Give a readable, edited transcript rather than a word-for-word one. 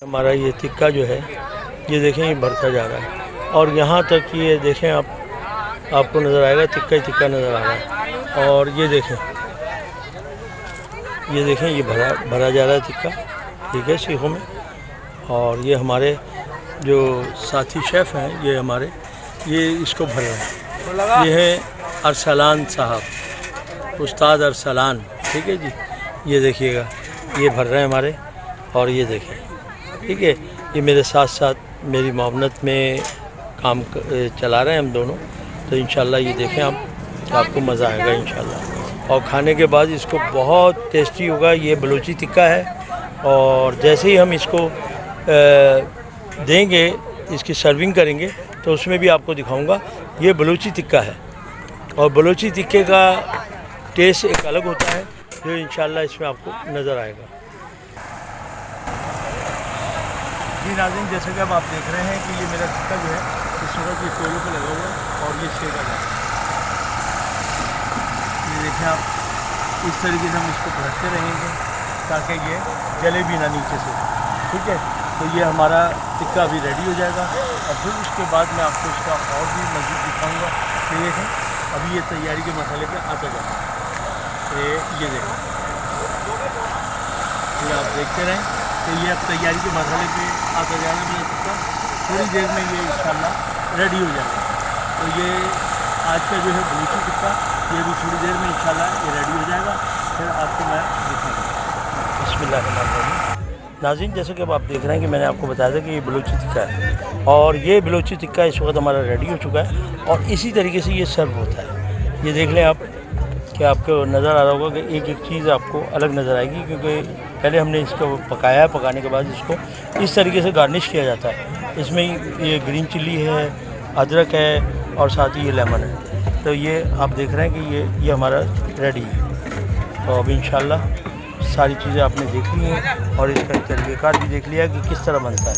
हमारा ये टिक्का जो है ये देखें ये बढ़ता जा रहा है और यहाँ तक ये देखें आपको नज़र आएगा टिक्का ही टिक्का नज़र आ रहा है। और ये देखें ये भरा जा रहा है टिक्का, ठीक है, सीखों में। और ये हमारे जो साथी शेफ़ हैं ये हमारे ये इसको भर रहे हैं। ये है अरसलान साहब, उस्ताद अरसलान, ठीक है जी। ये देखिएगा ये भर रहे हैं हमारे। और ये देखें, ठीक है, ये मेरे साथ साथ मेरी मावनत में काम चला रहे हैं हम दोनों। तो इंशाल्लाह ये देखें आप, आपको मज़ा आएगा इंशाल्लाह। और खाने के बाद इसको बहुत टेस्टी होगा। ये बलूची टिक्का है और जैसे ही हम इसको देंगे, इसकी सर्विंग करेंगे तो उसमें भी आपको दिखाऊंगा। ये बलूची टिक्का है और बलूची टिक्के का टेस्ट एक अलग होता है जो इंशाल्लाह इसमें आपको नज़र आएगा। जी नाज़रीन, जैसे कि अब आप देख रहे हैं कि ये मेरा टिक्का जो है इस वक्त ये कोयलों पर लगा हुआ है और ये सेका जा रहा है। ये देखें आप, इस तरीके से हम इसको भरते रहेंगे ताकि ये जले भी ना नीचे से, ठीक है। तो ये हमारा टिक्का अभी रेडी हो जाएगा और फिर उसके बाद मैं आपको इसका और भी मज़ीद दिखाऊँगा। तो ये है अभी ये तैयारी के मसाले पे आता जा रहा है। ये देखें, ये आप देखते रहें। तो ये अब तैयारी के मसाले पे आता जाएगा मेरा टिक्का। थोड़ी देर में ये इंशाल्लाह रेडी हो जाएगा। तो ये आज का जो है बलूची टिक्का, ये भी थोड़ी देर में इंशाल्लाह ये रेडी हो जाएगा। फिर आपको मैं दिखाऊंगा। बिस्मिल्लाहिर्रहमानिर्रहीम। नाज़रीन, जैसे कि अब आप देख रहे हैं कि मैंने आपको बताया था कि ये बलूची टिक्का है और ये बलूची टिक्का इस वक्त हमारा रेडी हो चुका है और इसी तरीके से ये सर्व होता है। ये देख लें आप कि आपको नज़र आ रहा होगा कि एक एक चीज़ आपको अलग नज़र आएगी, क्योंकि पहले हमने इसको पकाया है, पकाने के बाद इसको इस तरीके से गार्निश किया जाता है। इसमें ये ग्रीन चिल्ली है, अदरक है और साथ ही ये लेमन है। तो ये आप देख रहे हैं कि ये हमारा रेडी है। तो अब इंशाल्लाह सारी चीज़ें आपने देख ली हैं और इसका तरीक़ेकार भी देख लिया कि किस तरह बनता है।